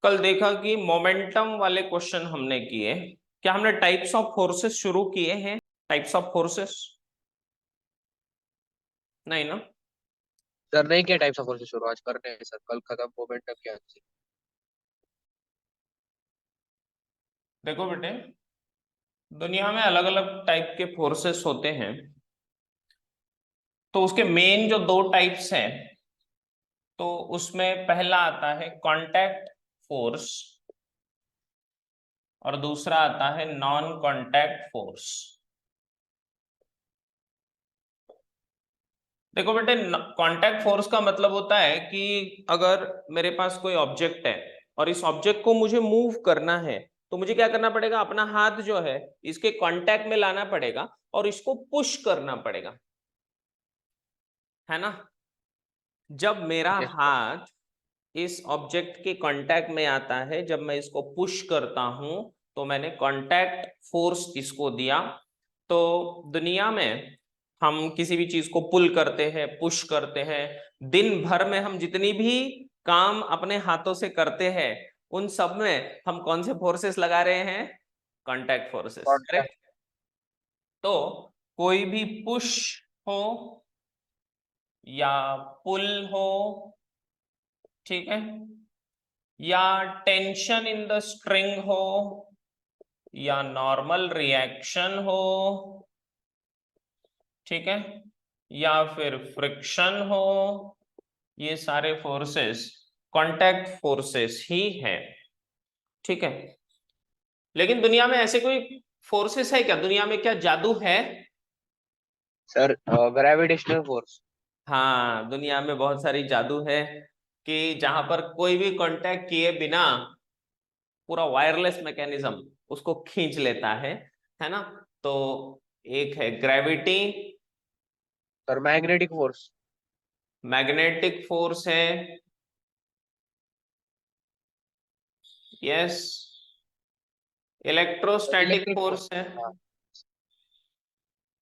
कल देखा कि मोमेंटम वाले क्वेश्चन हमने किए। क्या हमने टाइप्स ऑफ फोर्सेस शुरू किए हैं? टाइप्स ऑफ फोर्सेस नहीं ना। सर नहीं क्या टाइप्स ऑफ फोर्सेस शुरू आज करने हैं सर, कल खत्म मोमेंटम क्या थी। देखो बेटे, दुनिया में अलग अलग टाइप के फोर्सेस होते हैं। तो उसके मेन जो दो टाइप्स हैं, तो उसमें पहला आता है कांटेक्ट फोर्स और दूसरा आता है नॉन कांटेक्ट फोर्स। देखो बेटे, कांटेक्ट फोर्स का मतलब होता है कि अगर मेरे पास कोई ऑब्जेक्ट है और इस ऑब्जेक्ट को मुझे मूव करना है, तो मुझे क्या करना पड़ेगा? अपना हाथ जो है इसके कांटेक्ट में लाना पड़ेगा और इसको पुश करना पड़ेगा, है ना। जब मेरा यस सर। हाथ इस ऑब्जेक्ट के कांटेक्ट में आता है, जब मैं इसको पुश करता हूं, तो मैंने कांटेक्ट फोर्स इसको दिया। तो दुनिया में हम किसी भी चीज को पुल करते हैं, पुश करते हैं, दिन भर में हम जितनी भी काम अपने हाथों से करते हैं, उन सब में हम कौन से फोर्सेस लगा रहे हैं? Contact forces, contact. करेक्ट। तो कोई भी पुश हो या पुल हो, ठीक है, या टेंशन इन द स्ट्रिंग हो, या नॉर्मल रिएक्शन हो, ठीक है, या फिर फ्रिक्शन हो, ये सारे फोर्सेस कांटेक्ट फोर्सेस ही हैं, ठीक है। लेकिन दुनिया में ऐसे कोई फोर्सेस है क्या? दुनिया में क्या जादू है? Sir gravitational force. हाँ, दुनिया में बहुत सारी जादू है कि जहां पर कोई भी कांटेक्ट किए बिना पूरा वायरलेस मैकेनिज्म उसको खींच लेता है ना। तो एक है gravity, sir magnetic force. Magnetic force है, yes, electrostatic electric force. Force है हाँ।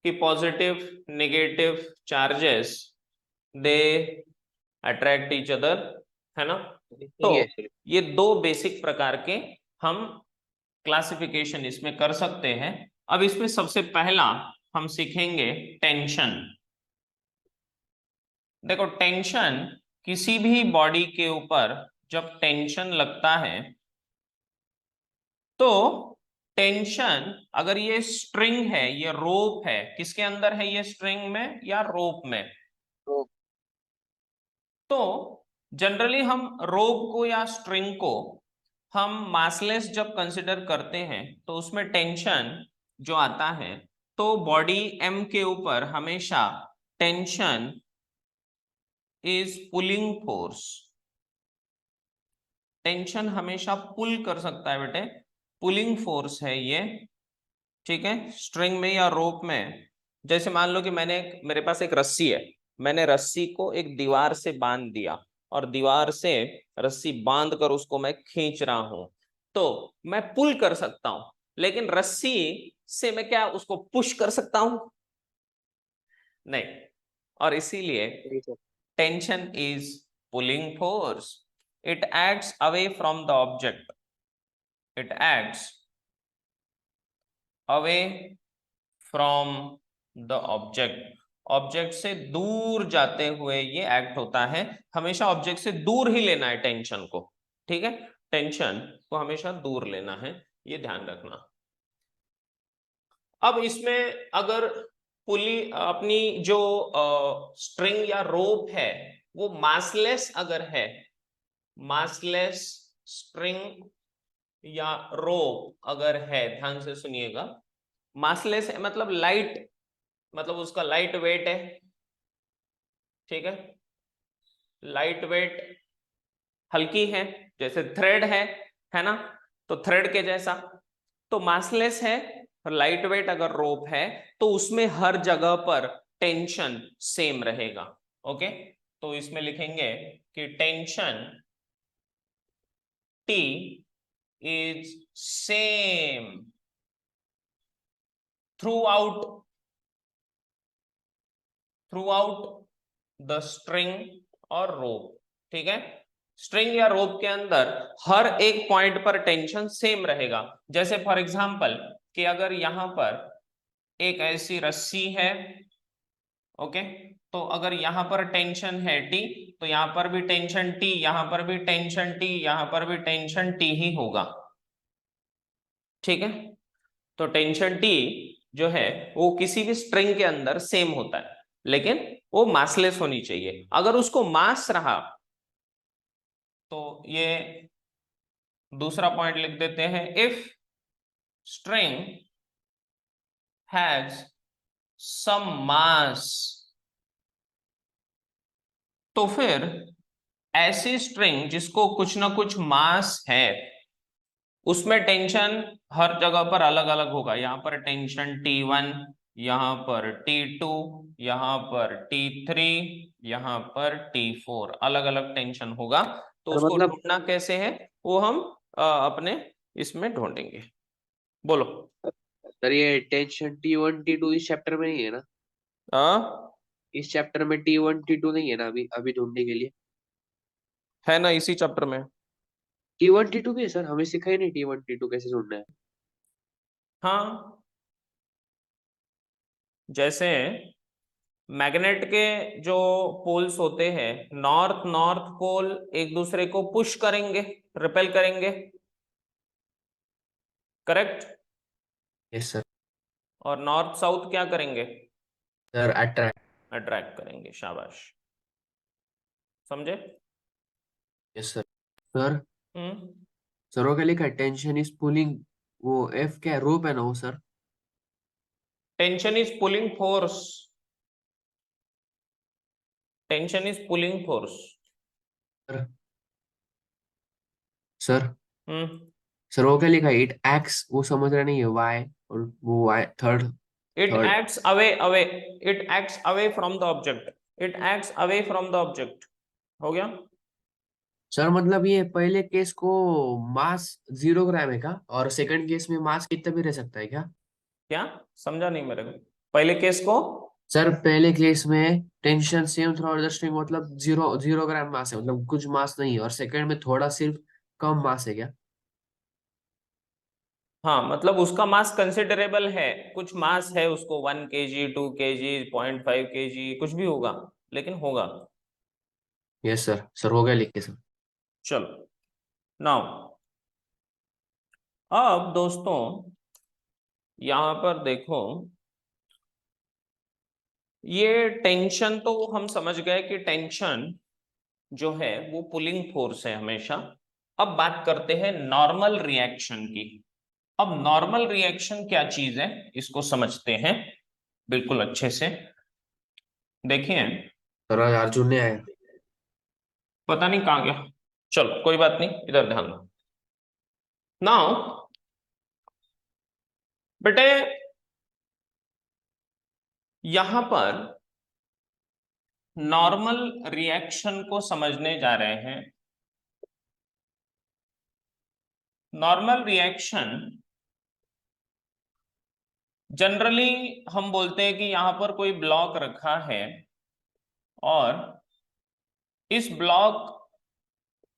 कि positive negative charges they attract each other, है ना। तो ये सर। ये दो बेसिक प्रकार के हम क्लासिफिकेशन इसमें कर सकते हैं। अब इसमें सबसे पहला हम सीखेंगे टेंशन। देखो, टेंशन, किसी भी बॉडी के ऊपर जब टेंशन लगता है, तो टेंशन, अगर ये स्ट्रिंग है, ये रोप है, किसके अंदर है? ये स्ट्रिंग में या रोप में? तो तो जनरली हम रोप को या स्ट्रिंग को हम मासलेस जब कंसिडर करते हैं, तो उसमें टेंशन जो आता है, तो बॉडी एम के ऊपर हमेशा tension is pulling force. Tension हमेशा पुल कर सकता है बेटे, पुलिंग फोर्स है ये, ठीक है। स्ट्रिंग में या रोप में, जैसे मान लो कि मेरे पास एक रस्सी है, मैंने रस्सी को एक दीवार से बांध दिया और दीवार से रस्सी बांध कर उसको मैं खींच रहा हूं, तो मैं पुल कर सकता हूं। लेकिन रस्सी से मैं क्या उसको पुश कर सकता हूं? नहीं। और इसीलिए जी sir. Tension is pulling force. It acts away from the object, it acts away from the object. Object से दूर जाते हुए ये एक्ट होता है। हमेशा ऑब्जेक्ट से दूर ही लेना है टेंशन को, ठीक है। टेंशन को हमेशा दूर लेना है, ये ध्यान रखना। अब इसमें अगर पुली अपनी जो स्ट्रिंग या रोप है, वो मासलेस अगर है, मासलेस स्ट्रिंग या रोप अगर है, ध्यान से सुनिएगा, मासलेस है मतलब लाइट, मतलब उसका लाइट वेट है, ठीक है, लाइट वेट, हल्की है, जैसे थ्रेड है ना, तो थ्रेड के जैसा। तो मासलेस है, लाइट वेट अगर रोप है, तो उसमें हर जगह पर टेंशन सेम रहेगा। ओके, तो इसमें लिखेंगे कि tension T is same through out, through out the string और रोप, ठीक है। स्ट्रिंग या रोप के अंदर हर एक पॉइंट पर टेंशन सेम रहेगा। जैसे फॉर एग्जांपल कि अगर यहां पर एक ऐसी रस्सी है, ओके, तो अगर यहां पर टेंशन है टी, तो यहां पर भी टेंशन टी, यहां पर भी टेंशन टी, यहां पर भी टेंशन टी ही होगा। ठीक है, तो टेंशन टी जो है वो किसी भी स्ट्रिंग के अंदर सेम होता है, लेकिन वो मासलेस होनी चाहिए। अगर उसको मास रहा तो ये दूसरा पॉइंट लिख देते हैं, इफ स्ट्रिंग हैज सम मास, तो फिर ऐसी स्ट्रिंग जिसको कुछ ना कुछ मास है उसमें टेंशन हर जगह पर अलग अलग होगा। यहाँ पर टेंशन T1, यहाँ पर T2, यहाँ पर T3, यहाँ पर T4, अलग अलग टेंशन होगा। तो सर उसको मतलब ढूंढना कैसे है वो हम अपने इसमें ढूंढेंगे। बोलो। सर ये टेंशन T1 T2 इस चैप्टर में नहीं है ना? आ, इस चैप्टर में T1 T2 नहीं है ना अभी अभी ढूंढने के लिए? है ना इसी चैप्टर में। T1 T2 भी है सर, हमें सिखाई नहीं T1 T2 कैसे ढूंढना है। हाँ, जैसे मैग्नेट के जो पोल्स होते हैं, नॉर्थ नॉर्थ पोल एक दूसरे को पुश करेंगे, रिपेल करेंगे, करेक्ट। Yes sir. और नॉर्थ साउथ क्या करेंगे? Sir attract. अट्रैक्ट करेंगे, शाबाश, समझे? Yes sir. सर हम्म। सर वो क्या लिखा है, टेंशन इज पुलिंग, वो एफ क्या है, रोप है ना वो sir? Tension is pulling force, tension is pulling force. Sir sir hmm. Sir वो क्या लिखा है, इट एक्स, वो समझ रहा नहीं है, वाई, और वो Y third. It third acts away, away, it acts away from the object, it acts away from the object. हो गया? सर मतलब ये पहले केस को मास 0 ग्राम है क्या, और सेकंड केस में मास कितना भी रह सकता है क्या? क्या समझा नहीं मेरे को, पहले केस को? सर पहले केस में tension same through out the string, मतलब 0 0 ग्राम मास है, मतलब कुछ मास नहीं है, और सेकंड में थोड़ा सिर्फ कम मास है क्या? हाँ, मतलब उसका मास कंसिडरेबल है, कुछ मास है उसको, 1 kg, 2 kg, 0.5 kg, कुछ भी होगा, लेकिन होगा। Yes sir. सर हो गया लिख के सर। चलो, नाउ अब दोस्तों यहां पर देखो, ये टेंशन तो हम समझ गए कि टेंशन जो है वो पुलिंग फोर्स है हमेशा। अब बात करते हैं नॉर्मल रिएक्शन की। अब नॉर्मल रिएक्शन क्या चीज है इसको समझते हैं बिल्कुल अच्छे से। देखिए, सर आज अर्जुन ने आया। पता नहीं कहाँ गया, चलो कोई बात नहीं, इधर ध्यान दो। नाउ बेटे, यहां पर नॉर्मल रिएक्शन को समझने जा रहे हैं। नॉर्मल रिएक्शन जनरली हम बोलते हैं कि यहां पर कोई ब्लॉक रखा है और इस ब्लॉक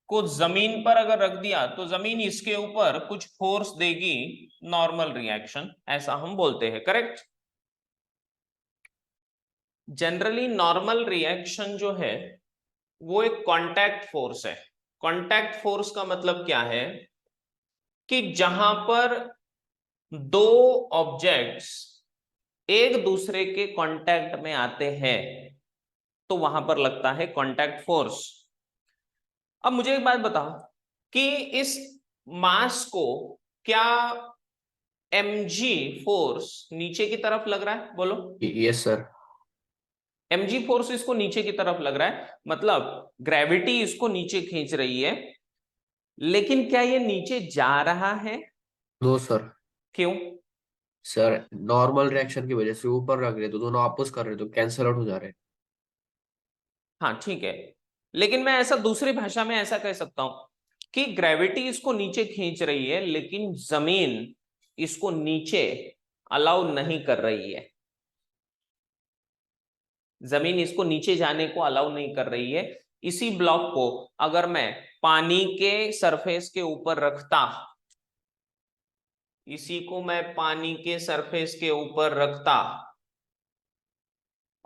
को जमीन पर अगर रख दिया तो जमीन इसके ऊपर कुछ फोर्स देगी, नॉर्मल रिएक्शन ऐसा हम बोलते हैं, करेक्ट। जनरली नॉर्मल रिएक्शन जो है वो एक कांटेक्ट फोर्स है। कांटेक्ट फोर्स का मतलब क्या है कि जहां पर दो ऑब्जेक्ट्स एक दूसरे के कांटेक्ट में आते हैं तो वहां पर लगता है कांटेक्ट फोर्स। अब मुझे एक बात बताओ कि इस मास को क्या mg फोर्स नीचे की तरफ लग रहा है? बोलो। Yes sir. mg फोर्स इसको नीचे की तरफ लग रहा है, मतलब ग्रेविटी इसको नीचे खींच रही है, लेकिन क्या ये नीचे जा रहा है? No sir. क्यों? सर नॉर्मल रिएक्शन की वजह से ऊपर रख रहे तो दोनों आपस कर रहे तो कैंसिल आउट हो जा रहे हैं। हाँ ठीक है, लेकिन मैं ऐसा दूसरी भाषा में ऐसा कह सकता हूं कि ग्रेविटी इसको नीचे खींच रही है लेकिन जमीन इसको नीचे अलाउ नहीं कर रही है। जमीन इसको नीचे जाने को अलाउ नहीं कर रही है, इसी ब्लॉक को अगर मैं पानी के सरफेस के ऊपर रखता, इसी को मैं पानी के सरफेस के ऊपर रखता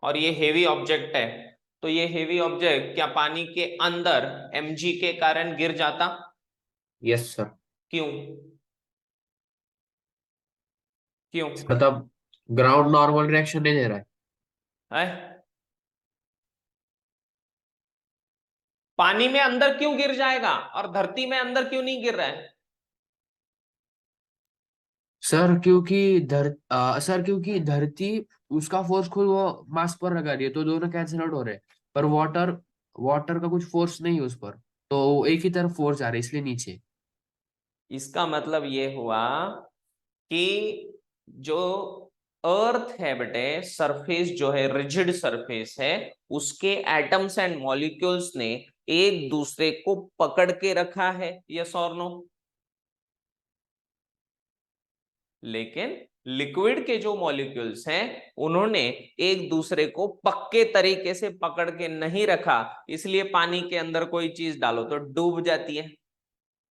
और ये हेवी ऑब्जेक्ट है, तो ये हेवी ऑब्जेक्ट क्या पानी के अंदर mg के कारण गिर जाता? Yes sir. क्यों? क्यों मतलब ग्राउंड नॉर्मल रिएक्शन नहीं दे रहा है। है? पानी में अंदर क्यों गिर जाएगा और धरती में अंदर क्यों नहीं गिर रहा है? सर क्योंकि धरती उसका फोर्स खुद वो मास पर लगा रही है, तो दोनों कैंसिल आउट हो रहे हैं। पर वाटर वाटर का कुछ फोर्स नहीं है उस पर, तो एक ही तरफ फोर्स आ रहा है, इसलिए नीचे। इसका मतलब ये हुआ कि जो अर्थ है बेटे, सरफेस जो है, रिजिड सरफेस है, उसके एटम्स एंड मॉलिक्यूल्स ने एक दूसरे को पकड़ के रखा है, यस और नो? लेकिन लिक्विड के जो मॉलिक्यूल्स हैं उन्होंने एक दूसरे को पक्के तरीके से पकड़ के नहीं रखा, इसलिए पानी के अंदर कोई चीज डालो तो डूब जाती है।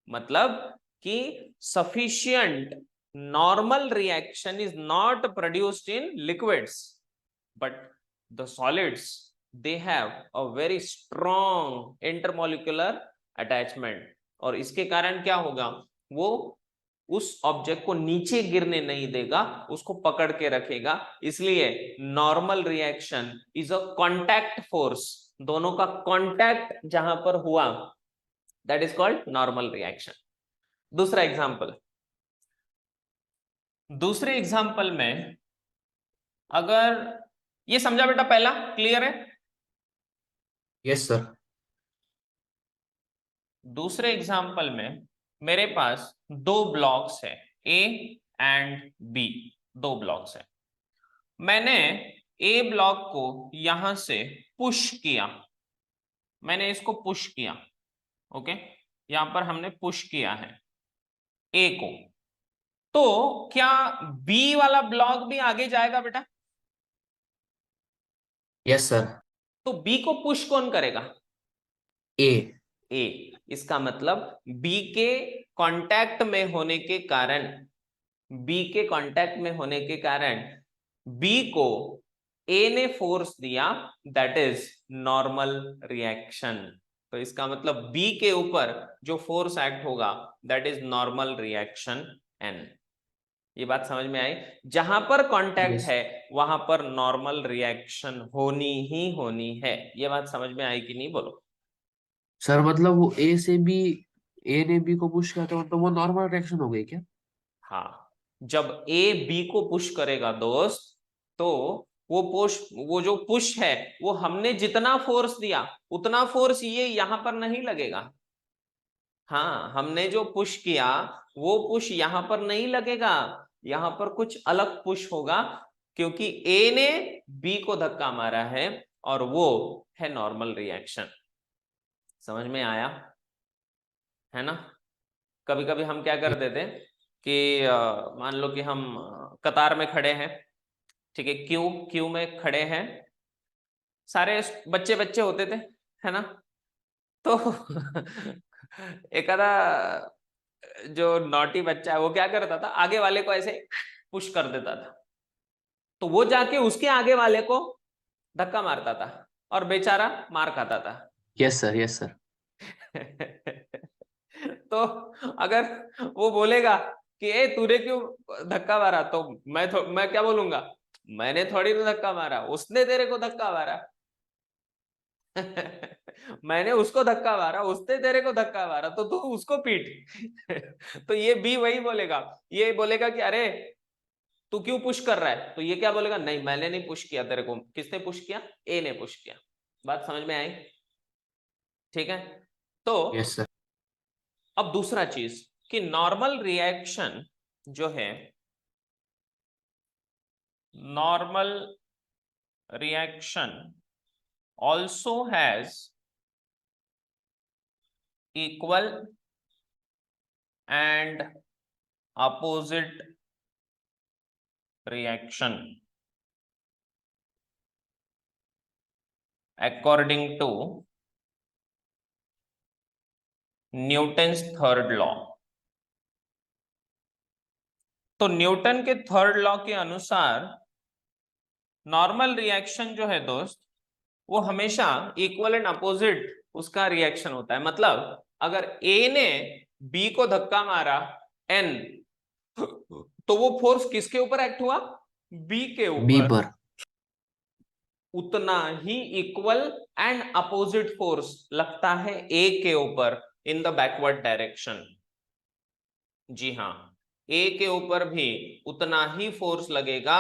मतलब कि sufficient normal reaction is not produced in liquids, but the solids, they have a very strong intermolecular attachment, और इसके कारण क्या होगा, वो उस ऑब्जेक्ट को नीचे गिरने नहीं देगा, उसको पकड़ के रखेगा। इसलिए normal reaction is a contact force, दोनों का कॉन्टैक्ट जहां पर हुआ, that is called normal reaction. दूसरा एग्जाम्पल, दूसरे एग्जाम्पल में अगर ये समझा बेटा, पहला क्लियर है? Yes sir. दूसरे एग्जाम्पल में मेरे पास दो ब्लॉक्स है, ए एंड बी, दो ब्लॉक्स है। मैंने ए ब्लॉक को यहां से पुश किया, मैंने इसको पुश किया, ओके, यहां पर हमने पुश किया है ए को, तो क्या बी वाला ब्लॉक भी आगे जाएगा बेटा? Yes sir. तो बी को पुश कौन करेगा? ए। ए। इसका मतलब बी के कांटेक्ट में होने के कारण, बी के कांटेक्ट में होने के कारण बी को ए ने फोर्स दिया, दैट इज नॉर्मल रिएक्शन। तो इसका मतलब बी के ऊपर जो फोर्स एक्ट होगा, that is normal reaction N. ये बात समझ में आई? जहां पर कांटेक्ट यस है वहां पर नॉर्मल रिएक्शन होनी ही होनी है। ये बात समझ में आई कि नहीं, बोलो? सर, मतलब वो ए ने बी को पुश किया तो वो नॉर्मल रिएक्शन हो गई क्या? हाँ, जब ए बी को पुश करेगा दोस्त, तो वो जो पुश है, वो हमने जितना फोर्स दिया उतना फोर्स ये यहां पर नहीं लगेगा। हाँ, हमने जो पुश किया वो पुश यहां पर नहीं लगेगा, यहां पर कुछ अलग पुश होगा, क्योंकि ए ने बी को धक्का मारा है और वो है नॉर्मल रिएक्शन। समझ में आया है ना? कभी कभी हम क्या करते थे कि मान लो कि हम कतार में खड़े हैं, ठीक है, क्यू क्यू में खड़े हैं, सारे बच्चे बच्चे होते थे, है ना? तो एक आधा जो नॉटी बच्चा है वो क्या करता था, आगे वाले को ऐसे पुश कर देता था, तो वो जाके उसके आगे वाले को धक्का मारता था और बेचारा मार खाता था। Yes sir, yes sir. तो अगर वो बोलेगा कि ए तूने क्यों धक्का मारा, तो मैं क्या बोलूंगा, मैंने थोड़ी ना धक्का मारा, उसने तेरे को धक्का मारा। मैंने उसको धक्का मारा, उसने तेरे को धक्का मारा, तो तू उसको पीट। तो ये भी वही बोलेगा, ये बोलेगा कि अरे तू क्यों पुश कर रहा है, तो ये क्या बोलेगा, नहीं मैंने नहीं पुश किया तेरे को। किसने पुश किया? ए ने पुश किया। बात समझ में आई? ठीक है। तो यस सर। अब दूसरा चीज कि नॉर्मल रिएक्शन जो है, normal reaction also has equal and opposite reaction according to Newton's third law. तो न्यूटन के थर्ड लॉ के अनुसार नॉर्मल रिएक्शन जो है दोस्त, वो हमेशा इक्वल एंड अपोजिट उसका रिएक्शन होता है। मतलब अगर ए ने बी को धक्का मारा एन, तो वो फोर्स किसके ऊपर एक्ट हुआ? बी के बी ऊपर। पर। उतना ही इक्वल एंड अपोजिट फोर्स लगता है ए के ऊपर इन द बैकवर्ड डायरेक्शन। जी हाँ, ए के ऊपर भी उतना ही फोर्स लगेगा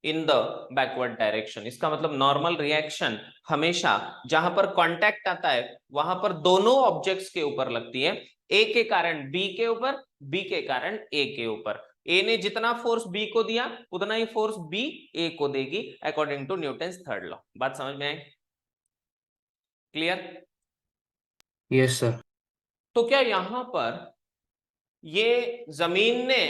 इन द बैकवर्ड डायरेक्शन। इसका मतलब नॉर्मल रिएक्शन हमेशा जहां पर कांटेक्ट आता है वहां पर दोनों ऑब्जेक्ट्स के ऊपर लगती है। ए के कारण बी के ऊपर, बी के कारण ए के ऊपर। ए ने जितना फोर्स बी को दिया उतना ही फोर्स बी ए को देगी, according to Newton's third law. बात समझ में आई? क्लियर? Yes sir. तो क्या यहां पर ये जमीन ने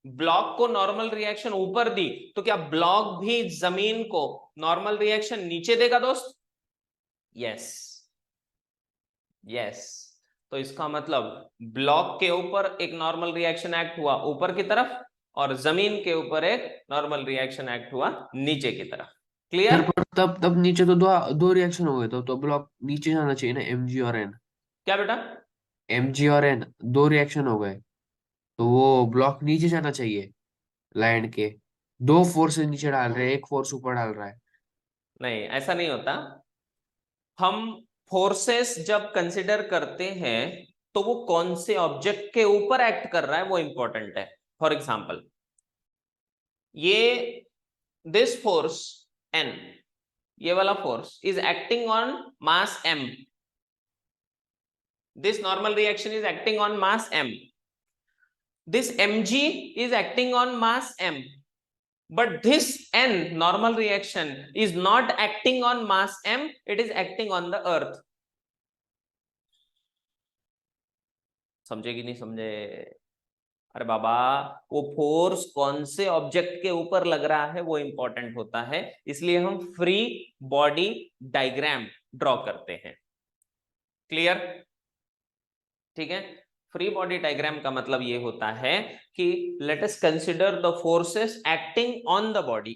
ब्लॉक को नॉर्मल रिएक्शन ऊपर दी, तो क्या ब्लॉक भी जमीन को नॉर्मल रिएक्शन नीचे देगा दोस्त? Yes, yes. तो इसका मतलब ब्लॉक के ऊपर एक नॉर्मल रिएक्शन एक्ट हुआ ऊपर की तरफ, और जमीन के ऊपर एक नॉर्मल रिएक्शन एक्ट हुआ नीचे की तरफ। Sir clear? पर तब तब नीचे तो दो दो रिएक्शन हो गए, तो ब्लॉक नीचे जाना चाहिए ना, एमजी और एन। क्या बेटा? एमजी और एन दो रिएक्शन हो गए, तो वो ब्लॉक नीचे जाना चाहिए लैंड के। दो फोर्स नीचे डाल रहे हैं, एक फोर्स ऊपर डाल रहा है। नहीं, ऐसा नहीं होता। हम फोर्सेस जब कंसिडर करते हैं तो वो कौन से ऑब्जेक्ट के ऊपर एक्ट कर रहा है वो इंपॉर्टेंट है। फॉर एग्जाम्पल, ये दिस फोर्स एन, ये वाला force is acting on mass m. This normal reaction is acting on mass m. This mg is acting on mass m. But this n normal reaction is not acting on mass m, it is acting on the earth. समझे कि नहीं समझे? अरे बाबा, वो force कौन से object के ऊपर लग रहा है वो इंपॉर्टेंट होता है, इसलिए हम फ्री बॉडी डायग्राम ड्रॉ करते हैं। क्लियर? ठीक है। फ्री बॉडी डायग्राम का मतलब ये होता है कि let us consider the forces acting on the body.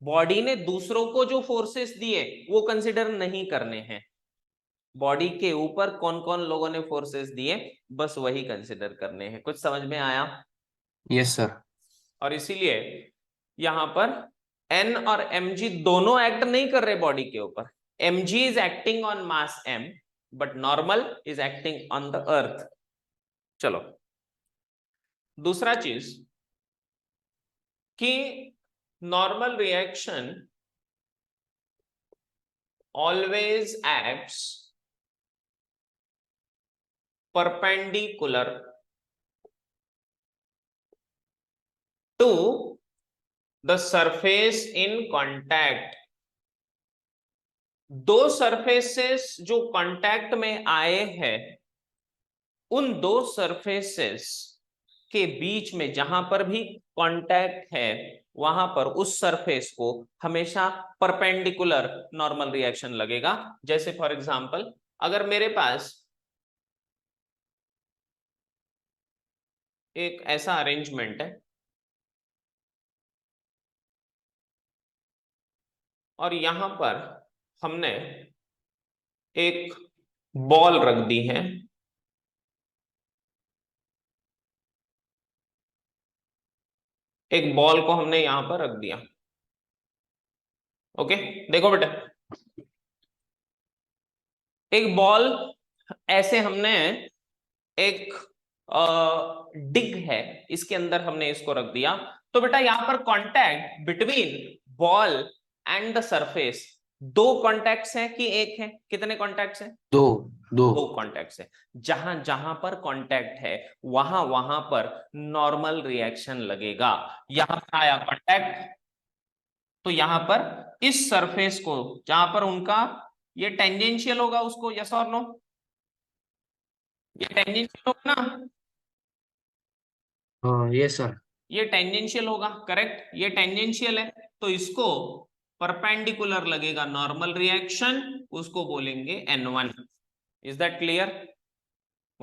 Body ने दूसरों को जो फोर्सेस दिए वो कंसिडर नहीं करने हैं। बॉडी के ऊपर कौन कौन लोगों ने फोर्सेस दिए बस वही कंसिडर करने हैं। कुछ समझ में आया? Yes sir. और इसीलिए यहां पर एन और mg दोनों एक्ट नहीं कर रहे बॉडी के ऊपर। mg is acting on mass m, but normal is acting on the earth. चलो, दूसरा चीज कि normal reaction always acts perpendicular to the surface in contact. दो सरफेसेस जो कांटेक्ट में आए हैं, उन दो सरफेसेस के बीच में जहां पर भी कांटेक्ट है वहां पर उस सरफेस को हमेशा परपेंडिकुलर नॉर्मल रिएक्शन लगेगा। जैसे फॉर एग्जांपल, अगर मेरे पास एक ऐसा अरेंजमेंट है और यहां पर हमने एक बॉल रख दी है, एक बॉल को हमने यहां पर रख दिया। ओके, देखो बेटा, एक बॉल ऐसे हमने एक डिग है, इसके अंदर हमने इसको रख दिया। तो बेटा यहां पर contact between ball and the surface दो कॉन्टैक्ट्स हैं कि एक है? कितने कॉन्टैक्ट्स हैं? दो दो दो कॉन्टैक्ट्स है। जहां जहां पर कांटेक्ट है वहां वहां पर नॉर्मल रिएक्शन लगेगा। यहां पर आया कांटेक्ट, तो यहां पर इस सरफेस को जहां पर उनका ये टेंजेंशियल होगा उसको, यस और नो? ये टेंजेंशियल होगा ना? हाँ यस सर। ये टेंजेंशियल होगा, करेक्ट? ये टेंजेंशियल है तो इसको परपेंडिकुलर लगेगा नॉर्मल रिएक्शन, उसको बोलेंगे N1। Is that clear?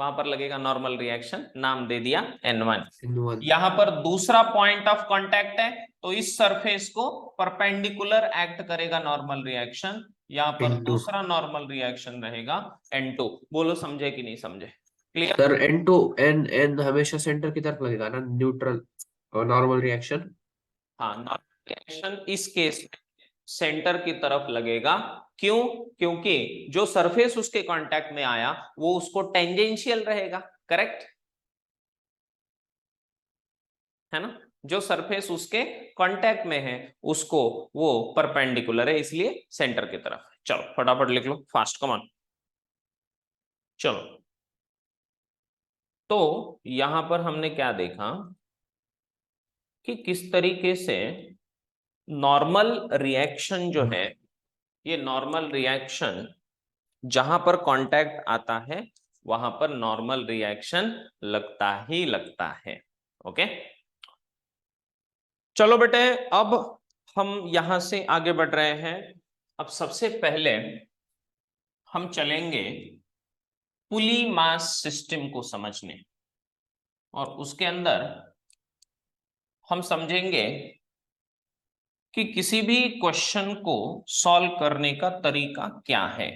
वहां पर लगेगा नॉर्मल रिएक्शन, नाम दे दिया N1। N1 यहां पर दूसरा पॉइंट ऑफ कांटेक्ट है, तो इस सरफेस को परपेंडिकुलर एक्ट करेगा नॉर्मल रिएक्शन, यहाँ पर N2 दूसरा नॉर्मल रिएक्शन रहेगा N2। बोलो समझे कि नहीं समझे? क्लियर? सर N2 N हमेशा सेंटर की तरफ लगेगा ना, न्यूट्रल और नॉर्मल रिएक्शन। हाँ, नॉर्मल रिएक्शन इस केस में सेंटर की तरफ लगेगा। क्यों? क्योंकि जो सरफेस उसके कांटेक्ट में आया वो उसको टेंजेंशियल रहेगा, करेक्ट है ना? जो सरफेस उसके कांटेक्ट में है उसको वो परपेंडिकुलर है, इसलिए सेंटर की तरफ है। चलो फटाफट लिख लो, फास्ट, कम ऑन। चलो, तो यहां पर हमने क्या देखा कि किस तरीके से नॉर्मल रिएक्शन जो है, ये नॉर्मल रिएक्शन जहां पर कांटेक्ट आता है वहां पर नॉर्मल रिएक्शन लगता ही लगता है। ओके, चलो बेटे, अब हम यहां से आगे बढ़ रहे हैं। अब सबसे पहले हम चलेंगे पुली मास सिस्टम को समझने, और उसके अंदर हम समझेंगे कि किसी भी क्वेश्चन को सॉल्व करने का तरीका क्या है।